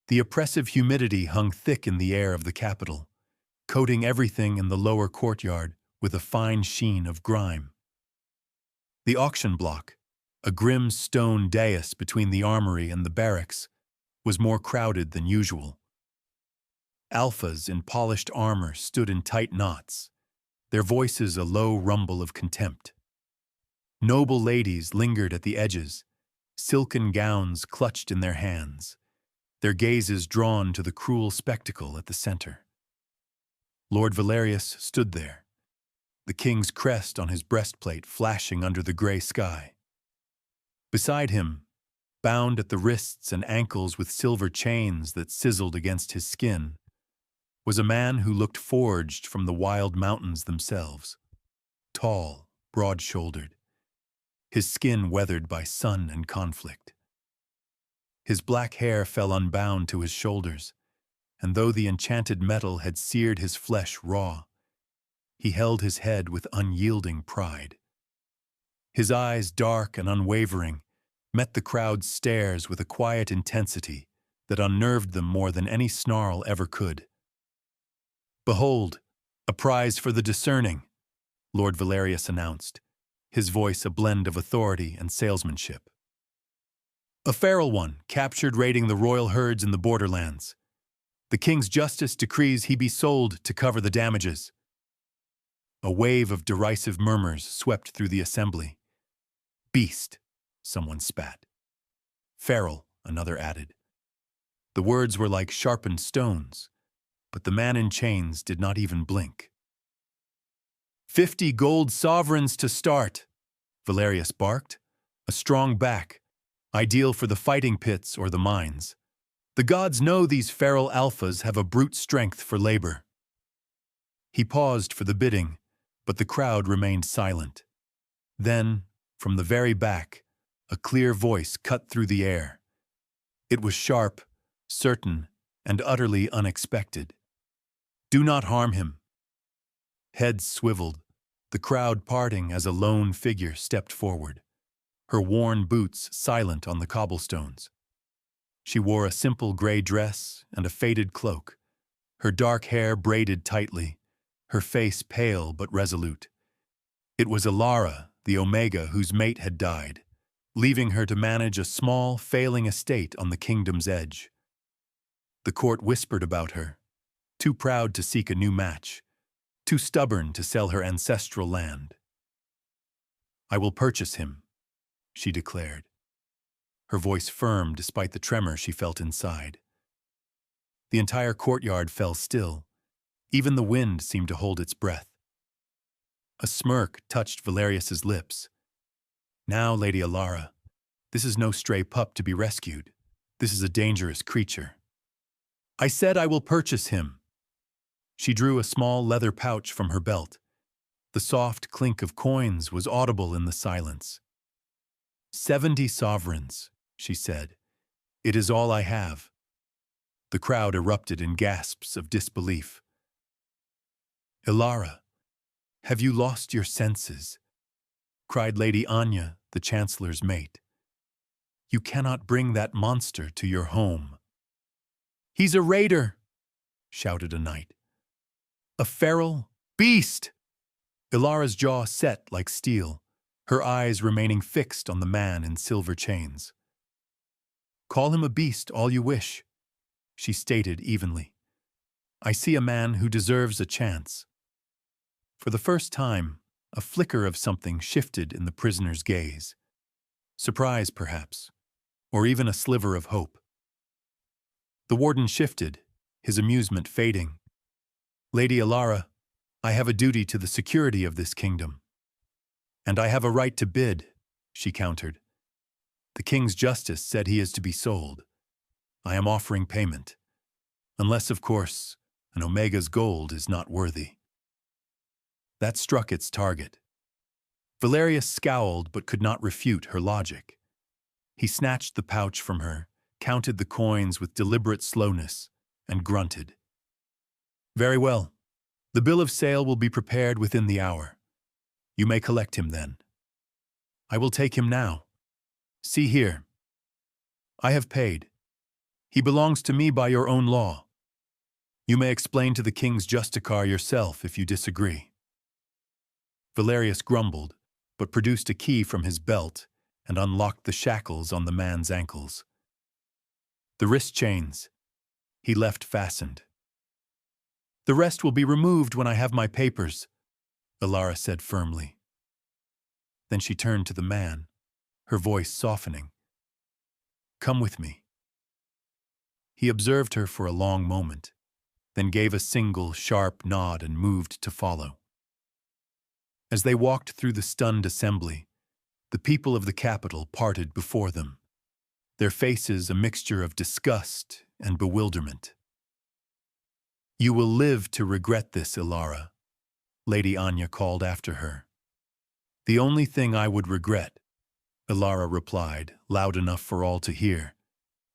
The oppressive humidity hung thick in the air of the capital, coating everything in the lower courtyard with a fine sheen of grime. The auction block, a grim stone dais between the armory and the barracks, was more crowded than usual. Alphas in polished armor stood in tight knots, their voices a low rumble of contempt. Noble ladies lingered at the edges, silken gowns clutched in their hands, their gazes drawn to the cruel spectacle at the center. Lord Valerius stood there, the king's crest on his breastplate flashing under the gray sky. Beside him, bound at the wrists and ankles with silver chains that sizzled against his skin, was a man who looked forged from the wild mountains themselves. Tall, broad-shouldered, his skin weathered by sun and conflict. His black hair fell unbound to his shoulders, and though the enchanted metal had seared his flesh raw, he held his head with unyielding pride. His eyes, dark and unwavering, met the crowd's stares with a quiet intensity that unnerved them more than any snarl ever could. "Behold, a prize for the discerning," Lord Valerius announced, his voice a blend of authority and salesmanship. "A feral one, captured raiding the royal herds in the borderlands. The king's justice decrees he be sold to cover the damages." A wave of derisive murmurs swept through the assembly. "Beast," someone spat. "Feral," another added. The words were like sharpened stones, but the man in chains did not even blink. 50 gold sovereigns to start," Valerius barked. "A strong back, ideal for the fighting pits or the mines. The gods know these feral alphas have a brute strength for labor." He paused for the bidding, but the crowd remained silent. Then, from the very back, a clear voice cut through the air. It was sharp, certain, and utterly unexpected. "Do not harm him." Heads swiveled, the crowd parting as a lone figure stepped forward, her worn boots silent on the cobblestones. She wore a simple gray dress and a faded cloak, her dark hair braided tightly, her face pale but resolute. It was Ilara, the Omega, whose mate had died, leaving her to manage a small, failing estate on the kingdom's edge. The court whispered about her, too proud to seek a new match, too stubborn to sell her ancestral land. "I will purchase him," she declared, her voice firm despite the tremor she felt inside. The entire courtyard fell still. Even the wind seemed to hold its breath. A smirk touched Valerius's lips. "Now, Lady Ilara, this is no stray pup to be rescued. This is a dangerous creature." "I said I will purchase him." She drew a small leather pouch from her belt. The soft clink of coins was audible in the silence. 70 sovereigns, she said. "It is all I have." The crowd erupted in gasps of disbelief. "Ilara, have you lost your senses?" cried Lady Anya, the Chancellor's mate. "You cannot bring that monster to your home." "He's a raider," shouted a knight. "A feral beast!" Ilara's jaw set like steel, her eyes remaining fixed on the man in silver chains. "Call him a beast all you wish," she stated evenly. "I see a man who deserves a chance." For the first time, a flicker of something shifted in the prisoner's gaze. Surprise, perhaps, or even a sliver of hope. The warden shifted, his amusement fading. "Lady Ilara, I have a duty to the security of this kingdom." "And I have a right to bid," she countered. "The king's justice said he is to be sold. I am offering payment. Unless, of course, an Omega's gold is not worthy." That struck its target. Valerius scowled but could not refute her logic. He snatched the pouch from her, counted the coins with deliberate slowness, and grunted. "Very well. The bill of sale will be prepared within the hour. You may collect him then." "I will take him now. See here. I have paid. He belongs to me by your own law. You may explain to the king's justiciar yourself if you disagree. Valerius grumbled, but produced a key from his belt and unlocked the shackles on the man's ankles. The wrist chains he left fastened. The rest will be removed when I have my papers, Ilara said firmly. Then she turned to the man, her voice softening. Come with me. He observed her for a long moment, then gave a single, sharp nod and moved to follow. As they walked through the stunned assembly, the people of the capital parted before them, their faces a mixture of disgust and bewilderment. You will live to regret this, Ilara, Lady Anya called after her. The only thing I would regret, Ilara replied, loud enough for all to hear,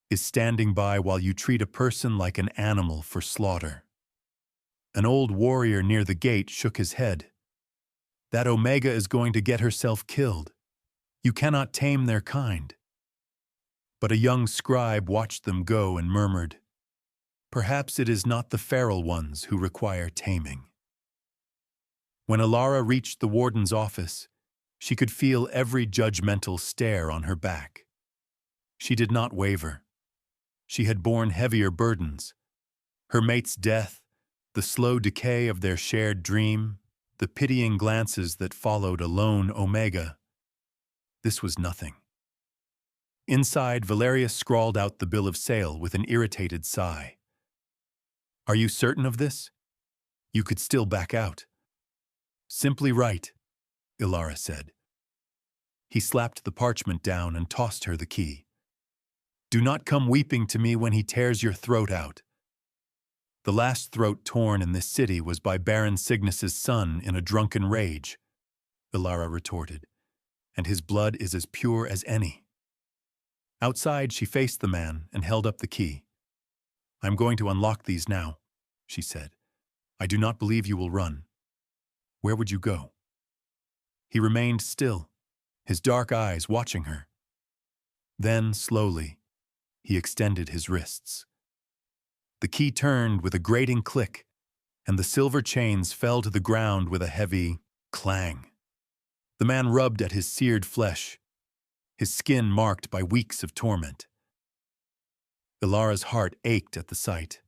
is standing by while you treat a person like an animal for slaughter. An old warrior near the gate shook his head. That Omega is going to get herself killed. You cannot tame their kind. But a young scribe watched them go and murmured, Perhaps it is not the feral ones who require taming. When Ilara reached the warden's office, she could feel every judgmental stare on her back. She did not waver. She had borne heavier burdens. Her mate's death, the slow decay of their shared dream, the pitying glances that followed a lone Omega. This was nothing. Inside, Valerius scrawled out the bill of sale with an irritated sigh. Are you certain of this? You could still back out. Simply right, Ilara said. He slapped the parchment down and tossed her the key. Do not come weeping to me when he tears your throat out. The last throat torn in this city was by Baron Cygnus's son in a drunken rage, Ilara retorted, and his blood is as pure as any. Outside, she faced the man and held up the key. I'm going to unlock these now, she said. I do not believe you will run. Where would you go? He remained still, his dark eyes watching her. Then, slowly, he extended his wrists. The key turned with a grating click, and the silver chains fell to the ground with a heavy clang. The man rubbed at his seared flesh, his skin marked by weeks of torment. Ilara's heart ached at the sight.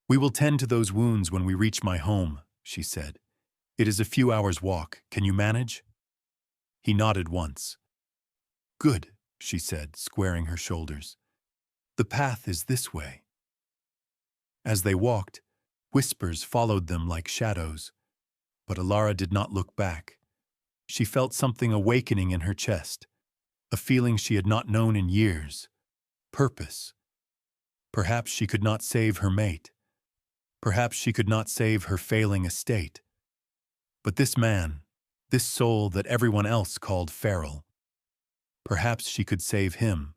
We will tend to those wounds when we reach my home, she said. It is a few hours' walk. Can you manage? He nodded once. Good, she said, squaring her shoulders. The path is this way. As they walked, whispers followed them like shadows, but Ilara did not look back. She felt something awakening in her chest, a feeling she had not known in years. Purpose. Perhaps she could not save her mate. Perhaps she could not save her failing estate. But this man, this soul that everyone else called feral, perhaps she could save him,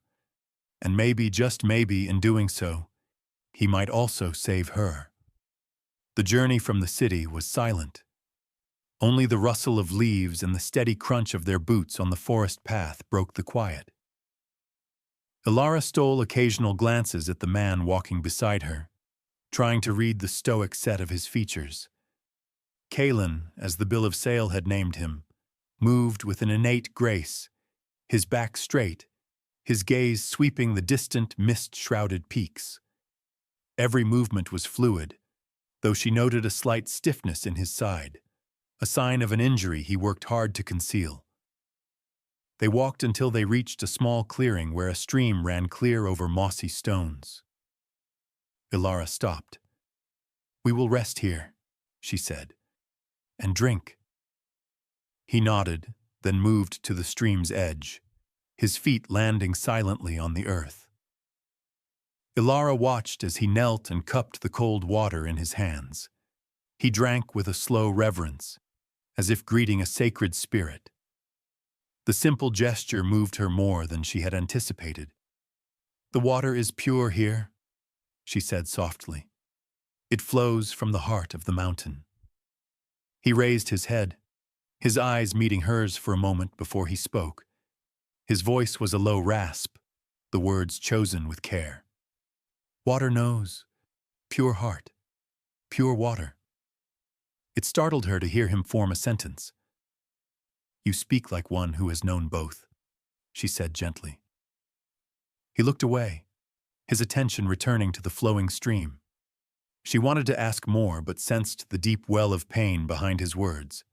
and maybe, just maybe, in doing so, he might also save her. The journey from the city was silent. Only the rustle of leaves and the steady crunch of their boots on the forest path broke the quiet. Ilara stole occasional glances at the man walking beside her, trying to read the stoic set of his features. Kalen, as the bill of sale had named him, moved with an innate grace, his back straight, his gaze sweeping the distant, mist-shrouded peaks. Every movement was fluid, though she noted a slight stiffness in his side, a sign of an injury he worked hard to conceal. They walked until they reached a small clearing where a stream ran clear over mossy stones. Ilara stopped. We will rest here, she said, and drink. He nodded, then moved to the stream's edge, his feet landing silently on the earth. Ilara watched as he knelt and cupped the cold water in his hands. He drank with a slow reverence, as if greeting a sacred spirit. The simple gesture moved her more than she had anticipated. The water is pure here, she said softly. It flows from the heart of the mountain. He raised his head, his eyes meeting hers for a moment before he spoke. His voice was a low rasp, the words chosen with care. Water knows. Pure heart. Pure water. It startled her to hear him form a sentence. You speak like one who has known both, she said gently. He looked away, his attention returning to the flowing stream. She wanted to ask more, but sensed the deep well of pain behind his words.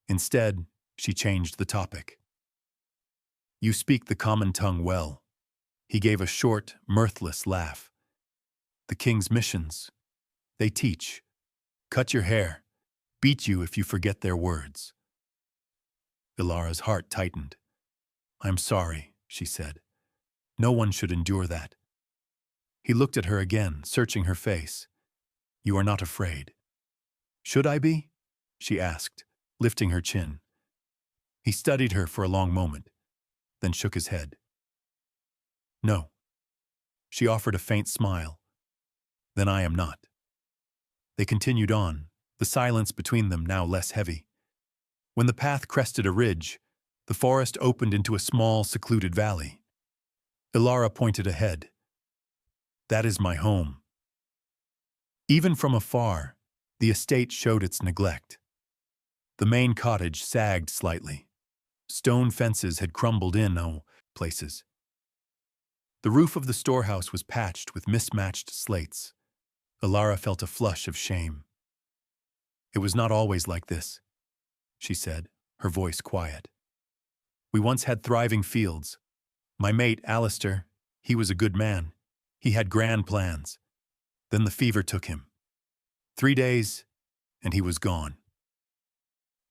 Instead, she changed the topic. You speak the common tongue well. He gave a short, mirthless laugh. The king's missions. They teach. Cut your hair. Beat you if you forget their words. Ilara's heart tightened. I'm sorry, she said. No one should endure that. He looked at her again, searching her face. You are not afraid. Should I be? She asked, lifting her chin. He studied her for a long moment, then shook his head. No. She offered a faint smile. Then I am not. They continued on, the silence between them now less heavy. When the path crested a ridge, the forest opened into a small, secluded valley. Ilara pointed ahead. That is my home. Even from afar, the estate showed its neglect. The main cottage sagged slightly. Stone fences had crumbled in places. The roof of the storehouse was patched with mismatched slates. Ilara felt a flush of shame. It was not always like this, she said, her voice quiet. We once had thriving fields. My mate, Alistair, he was a good man. He had grand plans. Then the fever took him. 3 days, and he was gone.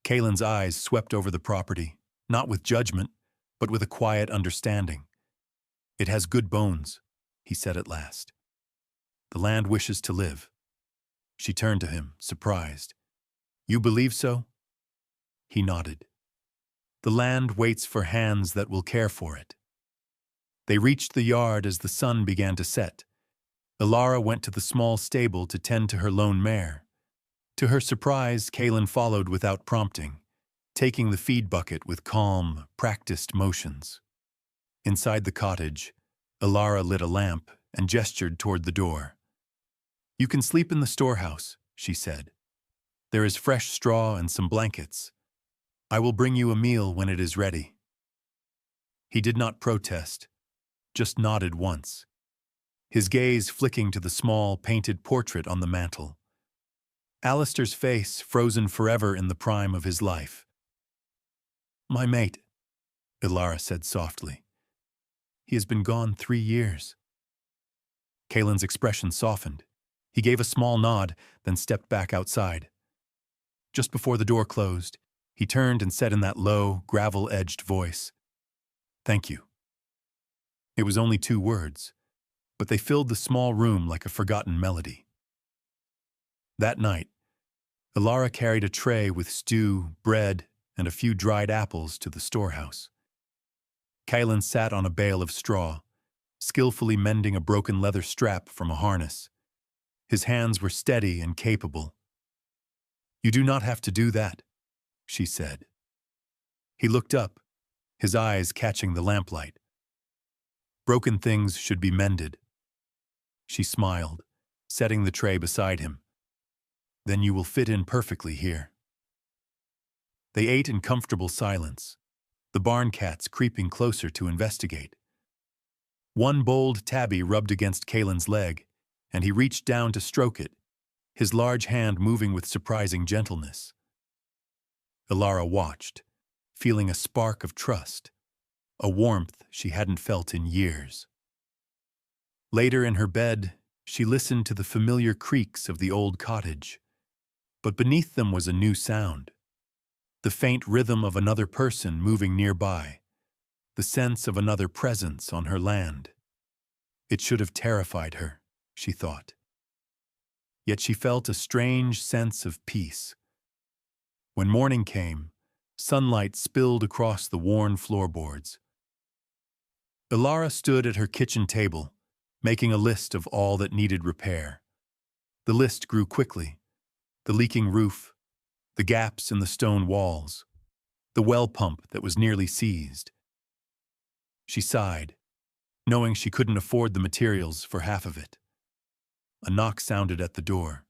Kaelin's eyes swept over the property, not with judgment, but with a quiet understanding. It has good bones, he said at last. The land wishes to live. She turned to him, surprised. You believe so? He nodded. The land waits for hands that will care for it. They reached the yard as the sun began to set. Ilara went to the small stable to tend to her lone mare. To her surprise, Kaelin followed without prompting, taking the feed bucket with calm, practiced motions. Inside the cottage, Ilara lit a lamp and gestured toward the door. You can sleep in the storehouse, she said. There is fresh straw and some blankets. I will bring you a meal when it is ready. He did not protest, just nodded once, his gaze flicking to the small, painted portrait on the mantel. Alistair's face frozen forever in the prime of his life. My mate, Ilara said softly. He has been gone 3 years. Kaelin's expression softened. He gave a small nod, then stepped back outside. Just before the door closed, he turned and said in that low, gravel-edged voice, Thank you. It was only 2 words, but they filled the small room like a forgotten melody. That night, Ilara carried a tray with stew, bread, and a few dried apples to the storehouse. Kaelin sat on a bale of straw, skillfully mending a broken leather strap from a harness. His hands were steady and capable. You do not have to do that, she said. He looked up, his eyes catching the lamplight. Broken things should be mended. She smiled, setting the tray beside him. Then you will fit in perfectly here. They ate in comfortable silence, the barn cats creeping closer to investigate. One bold tabby rubbed against Kaelin's leg, and he reached down to stroke it, his large hand moving with surprising gentleness. Ilara watched, feeling a spark of trust, a warmth she hadn't felt in years. Later in her bed, she listened to the familiar creaks of the old cottage, but beneath them was a new sound, the faint rhythm of another person moving nearby, the sense of another presence on her land. It should have terrified her, she thought. Yet she felt a strange sense of peace. When morning came, sunlight spilled across the worn floorboards. Ilara stood at her kitchen table, making a list of all that needed repair. The list grew quickly. The leaking roof, the gaps in the stone walls, the well pump that was nearly seized. She sighed, knowing she couldn't afford the materials for half of it. A knock sounded at the door.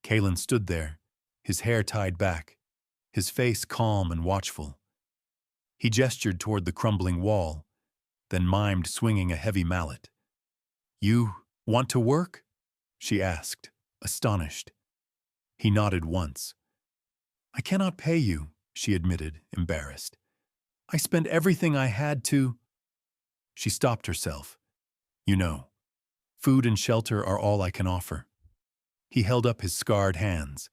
Kalen stood there, his hair tied back, his face calm and watchful. He gestured toward the crumbling wall, then mimed swinging a heavy mallet. "You want to work?" she asked, astonished. He nodded once. "I cannot pay you," she admitted, embarrassed. "I spent everything I had to—" She stopped herself. "You know, food and shelter are all I can offer." He held up his scarred hands,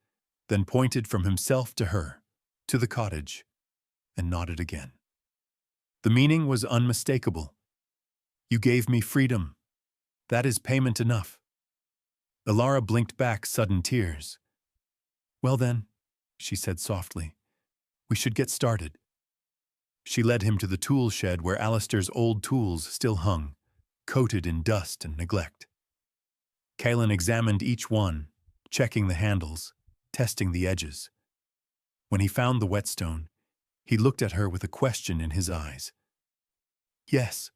then pointed from himself to her, to the cottage, and nodded again. The meaning was unmistakable. "You gave me freedom. That is payment enough." Ilara blinked back sudden tears. "Well then," she said softly, "we should get started." She led him to the tool shed where Alistair's old tools still hung, coated in dust and neglect. Kalen examined each one, checking the handles, testing the edges. When he found the whetstone, he looked at her with a question in his eyes. "Yes,"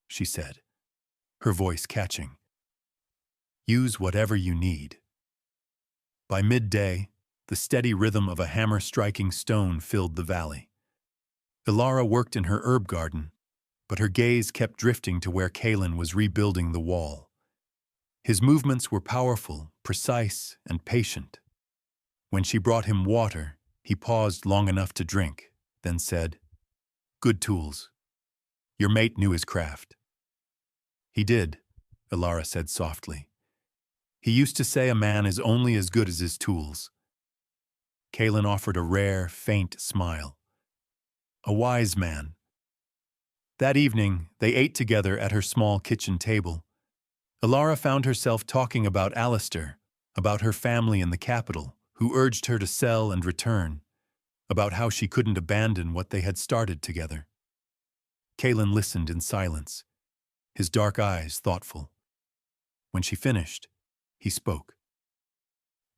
she said, her voice catching. "Use whatever you need." By midday, the steady rhythm of a hammer striking stone filled the valley. Ilara worked in her herb garden, but her gaze kept drifting to where Kalen was rebuilding the wall. His movements were powerful, precise, and patient. When she brought him water, he paused long enough to drink, then said, "Good tools. Your mate knew his craft." "He did," Ilara said softly. "He used to say a man is only as good as his tools." Kalen offered a rare, faint smile. "A wise man." That evening, they ate together at her small kitchen table. Ilara found herself talking about Alistair, about her family in the capital, who urged her to sell and return, about how she couldn't abandon what they had started together. Kalen listened in silence, his dark eyes thoughtful. When she finished, he spoke.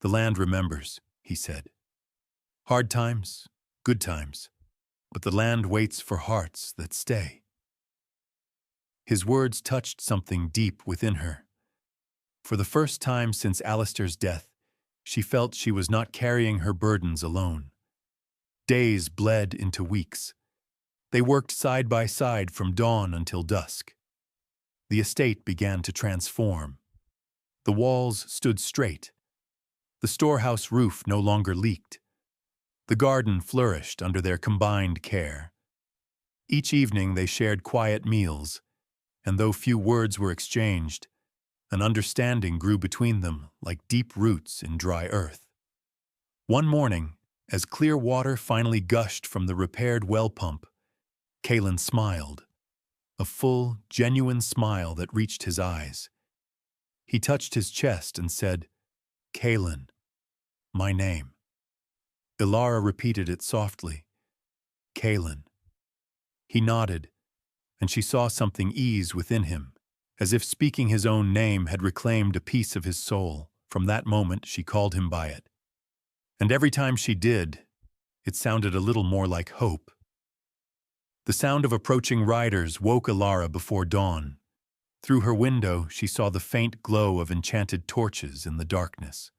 "The land remembers," he said. "Hard times, good times, but the land waits for hearts that stay." His words touched something deep within her. For the first time since Alistair's death, she felt she was not carrying her burdens alone. Days bled into weeks. They worked side by side from dawn until dusk. The estate began to transform. The walls stood straight. The storehouse roof no longer leaked. The garden flourished under their combined care. Each evening they shared quiet meals, and though few words were exchanged, an understanding grew between them like deep roots in dry earth. One morning, as clear water finally gushed from the repaired well pump, Kalen smiled, a full, genuine smile that reached his eyes. He touched his chest and said, "Kalen, my name." Ilara repeated it softly, "Kalen." He nodded, and she saw something ease within him, as if speaking his own name had reclaimed a piece of his soul. From that moment, she called him by it. And every time she did, it sounded a little more like hope. The sound of approaching riders woke Ilara before dawn. Through her window, she saw the faint glow of enchanted torches in the darkness.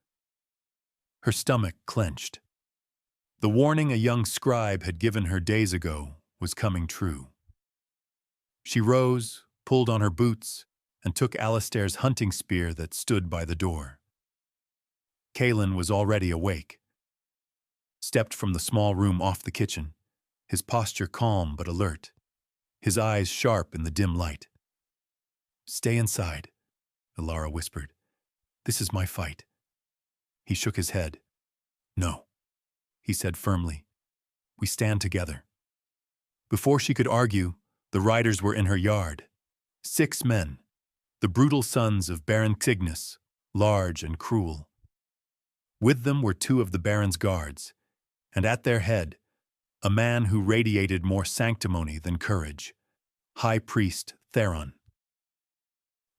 Her stomach clenched. The warning a young scribe had given her days ago was coming true. She rose, pulled on her boots, and took Alistair's hunting spear that stood by the door. Kalen was already awake. Stepped from the small room off the kitchen, his posture calm but alert, his eyes sharp in the dim light. "Stay inside," Ilara whispered. "This is my fight." He shook his head. "No," he said firmly. "We stand together." Before she could argue, the riders were in her yard. 6 men, the brutal sons of Baron Cygnus, large and cruel. With them were 2 of the Baron's guards, and at their head, a man who radiated more sanctimony than courage, High Priest Theron.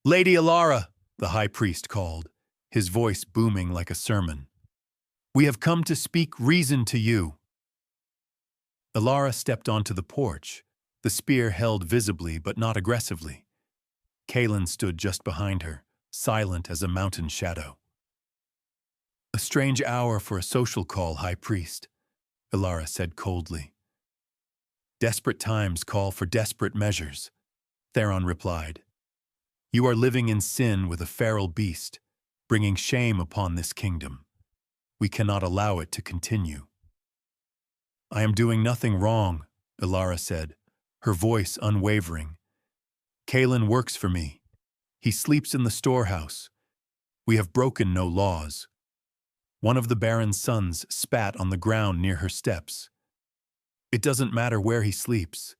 "Lady Ilara," the High Priest called, his voice booming like a sermon. "We have come to speak reason to you." Ilara stepped onto the porch, the spear held visibly but not aggressively. Kalen stood just behind her, silent as a mountain shadow. "A strange hour for a social call, High Priest," Ilara said coldly. "Desperate times call for desperate measures," Theron replied. "You are living in sin with a feral beast, bringing shame upon this kingdom. We cannot allow it to continue." "I am doing nothing wrong," Ilara said, her voice unwavering. "Kalen works for me. He sleeps in the storehouse. We have broken no laws." One of the Baron's sons spat on the ground near her steps. "It doesn't matter where he sleeps.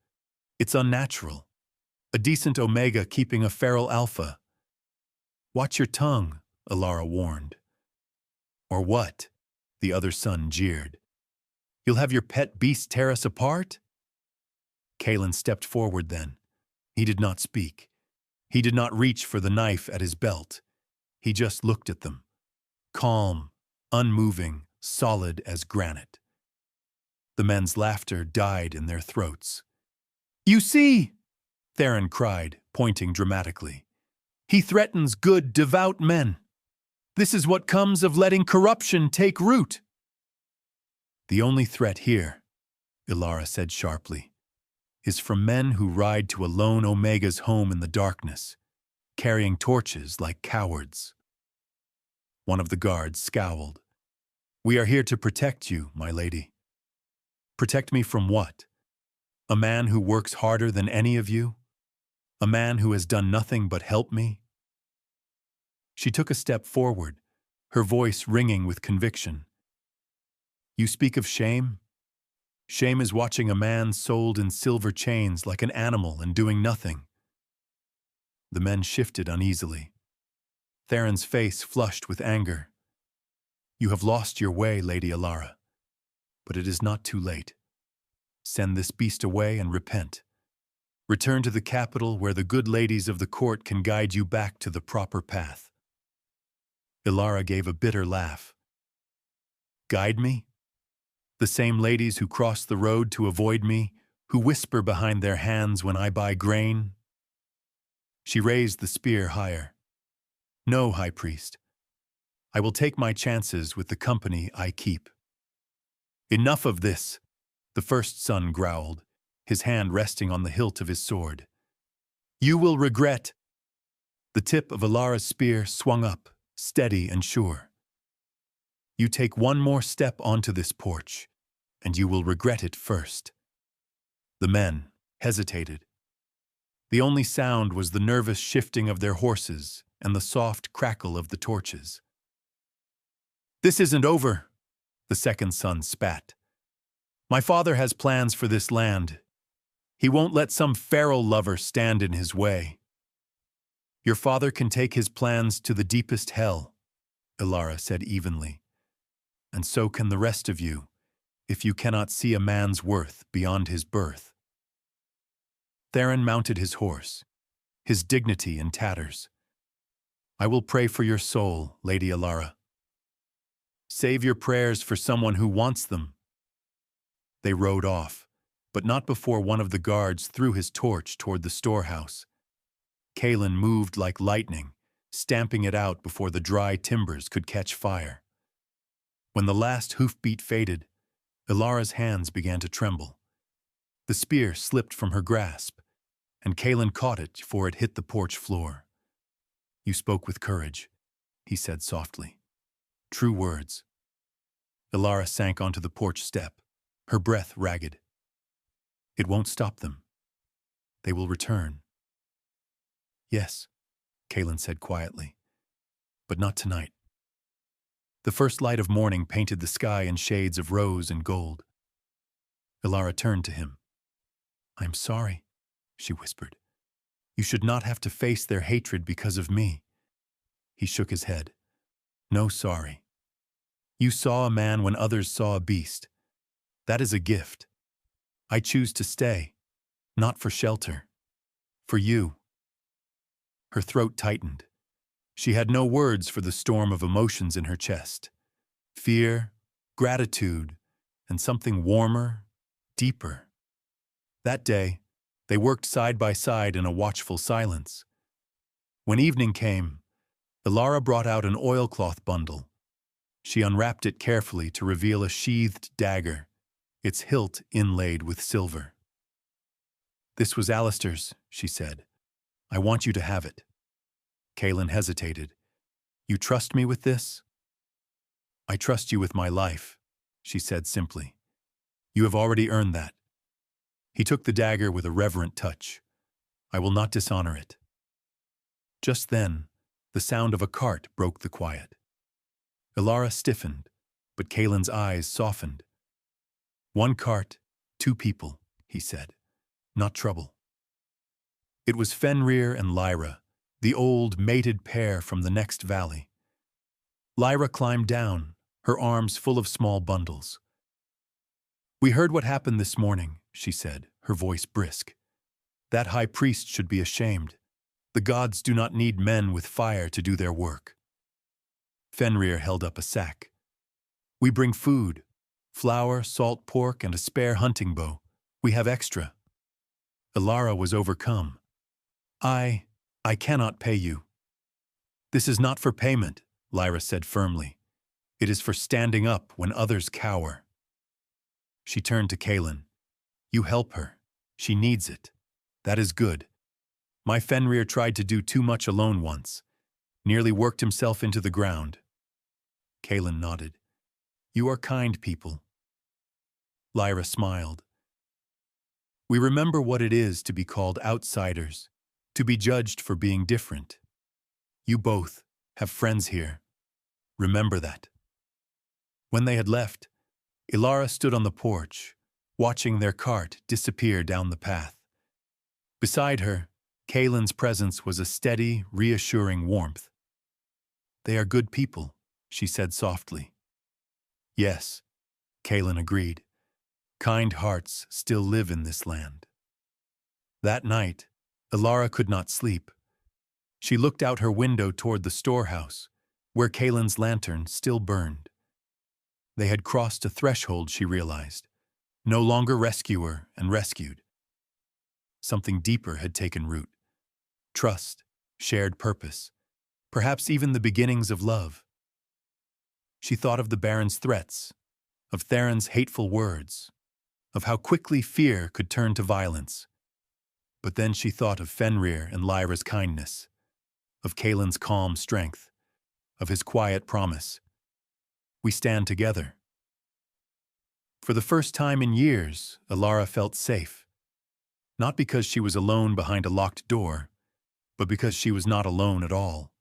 It's unnatural. A decent Omega keeping a feral Alpha." "Watch your tongue," Ilara warned. "Or what?" the other son jeered. "You'll have your pet beast tear us apart?" Kalen stepped forward then. He did not speak. He did not reach for the knife at his belt. He just looked at them. Calm, unmoving, solid as granite. The men's laughter died in their throats. "You see!" Theron cried, pointing dramatically. "He threatens good, devout men. This is what comes of letting corruption take root." "The only threat here," Ilara said sharply, "is from men who ride to a lone Omega's home in the darkness, carrying torches like cowards." One of the guards scowled. "We are here to protect you, my lady." "Protect me from what? A man who works harder than any of you? A man who has done nothing but help me?" She took a step forward, her voice ringing with conviction. "You speak of shame? Shame is watching a man sold in silver chains like an animal and doing nothing." The men shifted uneasily. Theron's face flushed with anger. "You have lost your way, Lady Ilara. But it is not too late. Send this beast away and repent. Return to the capital where the good ladies of the court can guide you back to the proper path." Ilara gave a bitter laugh. "Guide me? The same ladies who cross the road to avoid me, who whisper behind their hands when I buy grain?" She raised the spear higher. "No, High Priest. I will take my chances with the company I keep." "Enough of this," the first son growled, his hand resting on the hilt of his sword. "You will regret." The tip of Ilara's spear swung up, steady and sure. "You take one more step onto this porch, and you will regret it first." The men hesitated. The only sound was the nervous shifting of their horses and the soft crackle of the torches. "This isn't over," the second son spat. "My father has plans for this land. He won't let some feral lover stand in his way." "Your father can take his plans to the deepest hell," Ilara said evenly. "And so can the rest of you, if you cannot see a man's worth beyond his birth." Theron mounted his horse, his dignity in tatters. "I will pray for your soul, Lady Ilara." "Save your prayers for someone who wants them." They rode off, but not before one of the guards threw his torch toward the storehouse. Kalen moved like lightning, stamping it out before the dry timbers could catch fire. When the last hoofbeat faded, Ilara's hands began to tremble. The spear slipped from her grasp, and Kalen caught it before it hit the porch floor. "You spoke with courage," he said softly. "True words." Ilara sank onto the porch step, her breath ragged. "It won't stop them. They will return." "Yes," Kalen said quietly, "but not tonight." The first light of morning painted the sky in shades of rose and gold. Ilara turned to him. "I'm sorry," she whispered. "You should not have to face their hatred because of me." He shook his head. "No sorry. You saw a man when others saw a beast. That is a gift. I choose to stay, not for shelter. For you." Her throat tightened. She had no words for the storm of emotions in her chest. Fear, gratitude, and something warmer, deeper. That day, they worked side by side in a watchful silence. When evening came, Ilara brought out an oilcloth bundle. She unwrapped it carefully to reveal a sheathed dagger, its hilt inlaid with silver. "This was Alistair's," she said. "I want you to have it." Kaelin hesitated. "You trust me with this?" "I trust you with my life," she said simply. "You have already earned that." He took the dagger with a reverent touch. "I will not dishonor it." Just then, the sound of a cart broke the quiet. Ilara stiffened, but Kaelin's eyes softened. "One cart, two people," he said. "Not trouble." It was Fenrir and Lyra, the old mated pair from the next valley. Lyra climbed down, her arms full of small bundles. "We heard what happened this morning," she said, her voice brisk. "That high priest should be ashamed. The gods do not need men with fire to do their work." Fenrir held up a sack. "We bring food, flour, salt pork, and a spare hunting bow. We have extra." Ilara was overcome. I cannot pay you." "This is not for payment," Lyra said firmly. "It is for standing up when others cower." She turned to Kaelin. "You help her. She needs it. That is good. My Fenrir tried to do too much alone once, nearly worked himself into the ground." Kaelin nodded. "You are kind people." Lyra smiled. "We remember what it is to be called outsiders, to be judged for being different. You both have friends here. Remember that." When they had left, Ilara stood on the porch, watching their cart disappear down the path. Beside her, Kaelin's presence was a steady, reassuring warmth. "They are good people," she said softly. "Yes," Kaelin agreed. "Kind hearts still live in this land." That night, Ilara could not sleep. She looked out her window toward the storehouse, where Kaelin's lantern still burned. They had crossed a threshold, she realized. No longer rescuer and rescued. Something deeper had taken root. Trust, shared purpose, perhaps even the beginnings of love. She thought of the Baron's threats, of Theron's hateful words, of how quickly fear could turn to violence. But then she thought of Fenrir and Lyra's kindness, of Kaelin's calm strength, of his quiet promise. "We stand together." For the first time in years, Ilara felt safe. Not because she was alone behind a locked door, but because she was not alone at all.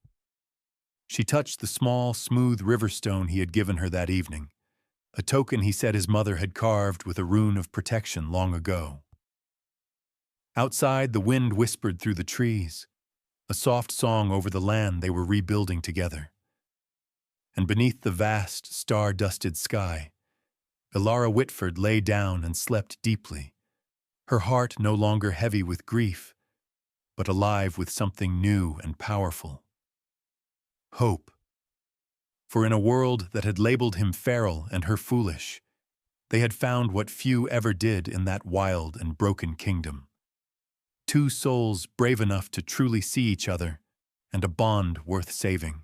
She touched the small, smooth river stone he had given her that evening, a token he said his mother had carved with a rune of protection long ago. Outside, the wind whispered through the trees, a soft song over the land they were rebuilding together. And beneath the vast, star-dusted sky, Ilara Whitford lay down and slept deeply, her heart no longer heavy with grief, but alive with something new and powerful. Hope. For in a world that had labeled him feral and her foolish, they had found what few ever did in that wild and broken kingdom. Two souls brave enough to truly see each other, and a bond worth saving.